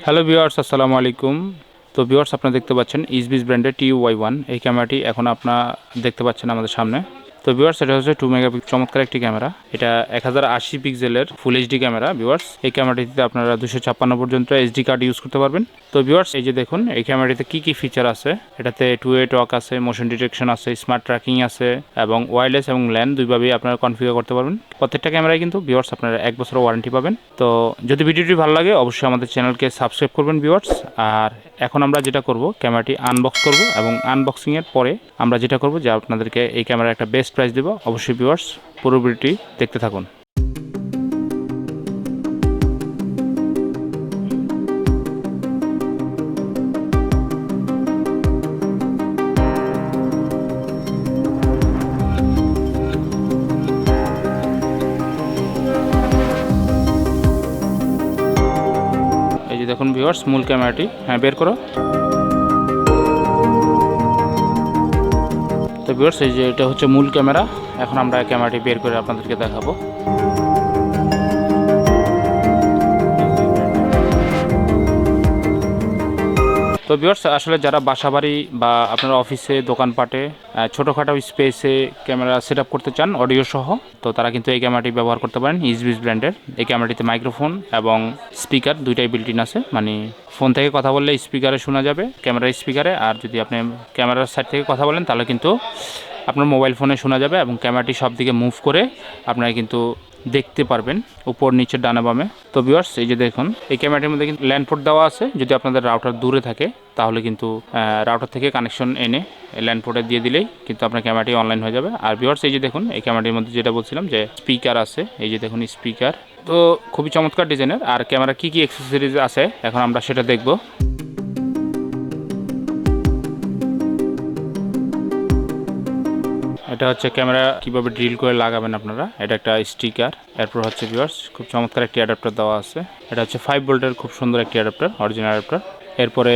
Hello viewers, আসসালামু আলাইকুম। তো ভিউয়ার্স, আপনারা দেখতে পাচ্ছেন ইজবিস ব্র্যান্ডের TUY1 এই ক্যামেরাটি এখন আপনারা দেখতে পাচ্ছেন আমাদের সামনে। তো ভিউয়ার্স, এটা হচ্ছে 2 মেগাপিক্সেল চমৎকার একটি ক্যামেরা। এটা 1080 পিক্সেলের ফুল এইচডি ক্যামেরা। ভিউয়ার্স, এই ক্যামেরাটিতে আপনারা 256 পর্যন্ত এসডি কার্ড ইউজ করতে পারবেন। তো ভিউয়ার্স, এই যে দেখুন এই ক্যামেরাটিতে কি ফিচার আছে। এটাতে 2-way টক আছে, মোশন ডিটেকশন আছে, স্মার্ট ট্র্যাকিং আছে এবং ওয়্যারলেস এবং ল্যান্ড দুইভাবেই আপনারা কনফিগার করতে পারবেন। প্রত্যেকটা ক্যামেরায় কিন্তু ভিউয়ার্স আপনারা 1 বছরের ওয়ারেন্টি পাবেন। তো যদি ভিডিওটি ভালো লাগে অবশ্যই আমাদের চ্যানেলকে সাবস্ক্রাইব করবেন ভিউয়ার্স। আর এখন আমরা যেটা করব, ক্যামেরাটি আনবক্স করব এবং আনবক্সিংয়ের পরে আমরা যেটা করব যে আপনাদেরকে এই ক্যামেরার একটা বেস্ট প্রাইস দেব। অবশ্যই ভিউয়ার্স পুরো ভিডিওটি দেখতে থাকুন। এই যে দেখুন ভিউয়ার্স, মূল ক্যামেরাটি বের করো। তো ভিউয়ার্স, এই যে এটা হচ্ছে মূল ক্যামেরা। এখন আমরা ক্যামেরাটি বের করে আপনাদেরকে দেখাবো। তো ভিউয়ার্স, আসলে যারা বাসাবাড়ি বা আপনার অফিসে, দোকানপাটে, ছোটোখাটো স্পেসে ক্যামেরা সেট আপ করতে চান অডিও সহ, তো তারা কিন্তু এই ক্যামেরাটি ব্যবহার করতে পারেন ইজবিস ব্র্যান্ডের। এই ক্যামেরাটিতে মাইক্রোফোন এবং স্পিকার দুইটাই বিল্ট ইন আছে, মানে ফোন থেকে কথা বললে স্পিকারে শোনা যাবে, ক্যামেরার স্পিকারে। আর যদি আপনি ক্যামেরার সাইড থেকে কথা বলেন তাহলে কিন্তু আপনার মোবাইল ফোনে শোনা যাবে এবং ক্যামেরাটি সব দিকে মুভ করে আপনারা কিন্তু দেখতে পারবেন উপর নিচে ডানে বামে। তো ভিউয়ার্স, এই যে দেখুন এই ক্যামেরাটির মধ্যে কিন্তু ল্যান্ড পোর্ট দেওয়া আছে। যদি আপনাদের রাউটার দূরে থাকে তাহলে কিন্তু রাউটার থেকে কানেকশন এনে ল্যান্ড পোর্টে দিয়ে দিলেই কিন্তু আপনার ক্যামেরাটি অনলাইন হয়ে যাবে। আর ভিউয়ার্স, এই যে দেখুন এই ক্যামেরাটির মধ্যে যেটা বলছিলাম যে স্পিকার আছে, এই যে দেখুন স্পিকার, তো খুবই চমৎকার ডিজাইনের। আর ক্যামেরা কি অ্যাক্সেসরিজ আছে এখন আমরা সেটা দেখব। এটা হচ্ছে ক্যামেরা কিভাবে ড্রিল করে লাগাবেন আপনারা। এটা একটা স্টিকার। এরপর হচ্ছে ভিউয়ার্স খুব চমৎকার একটি অ্যাডাপ্টার দেওয়া আছে। এটা হচ্ছে 5 ভোল্টের খুব সুন্দর একটি অ্যাডাপ্টার, অরিজিনাল অ্যাডাপ্টার। এরপরে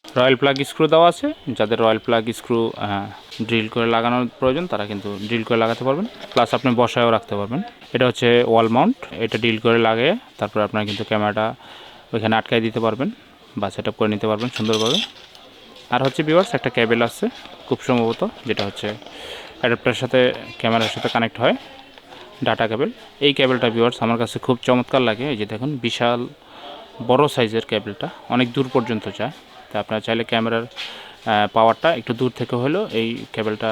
রয়্যাল প্লাগ স্ক্রু দেওয়া আছে। যাদের রয়্যাল প্লাগ স্ক্রু ড্রিল করে লাগানোর প্রয়োজন তারা কিন্তু ড্রিল করে লাগাতে পারবেন, প্লাস আপনি বসায়ও রাখতে পারবেন। এটা হচ্ছে ওয়াল মাউন্ট। এটা ড্রিল করে লাগিয়ে তারপর আপনারা কিন্তু ক্যামেরাটা ওইখানে আটকায় দিতে পারবেন বা সেট আপ করে নিতে পারবেন সুন্দরভাবে। আর হচ্ছে ভিউয়ার্স একটা কেবল আছে খুব সম্ভবত, যেটা হচ্ছে অ্যাডাপ্টারের সাথে ক্যামেরার সাথে কানেক্ট হয়, ডাটা কেবল। এই কেবলটা ভিউয়ার্স আমার কাছে খুব চমৎকার লাগে। এই যে দেখুন বিশাল বড় সাইজের কেবলটা, অনেক দূর পর্যন্ত যায়। তো আপনারা চাইলে ক্যামেরার পাওয়ারটা একটু দূর থেকে হলেও এই কেবলটা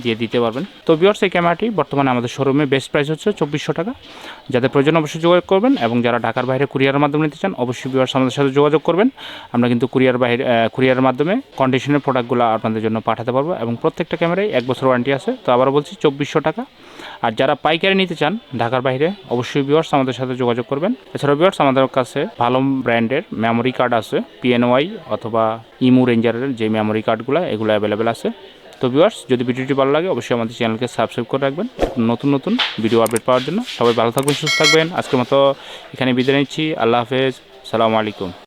দিয়ে দিতে পারবেন। তো ভিউয়ার্স, এই ক্যামেরাটি বর্তমানে আমাদের শোরুমে বেস্ট প্রাইস হচ্ছে 2400 টাকা। যাদের প্রয়োজন অবশ্যই যোগাযোগ করবেন এবং যারা ঢাকার বাইরে কুরিয়ারের মাধ্যমে নিতে চান অবশ্যই ভিউয়ার্স আমাদের সাথে যোগাযোগ করবেন। আমরা কিন্তু কুরিয়ারের মাধ্যমে কন্ডিশনের প্রোডাক্টগুলো আপনাদের জন্য পাঠাতে পারবো এবং প্রত্যেকটা ক্যামেরায় 1 বছর ওয়ারেন্টি আছে। তো আবারও বলছি 2400 টাকা। আর যারা পাইকারি নিতে চান ঢাকার বাইরে অবশ্যই ভিউয়ার্স আমাদের সাথে যোগাযোগ করবেন। এছাড়াও ভিউয়ার্স আমাদের কাছে ভালো ব্র্যান্ডের মেমোরি কার্ড আছে, PNY অথবা ইমু রেঞ্জারের যে মেমোরি কার্ডগুলো এগুলো অ্যাভেলেবেল আছে। তো ভিউয়ার্স, যদি ভিডিওটি ভালো লাগে অবশ্যই আমাদের চ্যানেলকে সাবস্ক্রাইব করে রাখবেন নতুন ভিডিও আপডেট পাওয়ার জন্য। সবাই ভালো থাকবেন, সুস্থ থাকবেন। আজকের মতো এখানে বিদায় নিচ্ছি। আল্লাহ হাফেজ, সালামু আলাইকুম।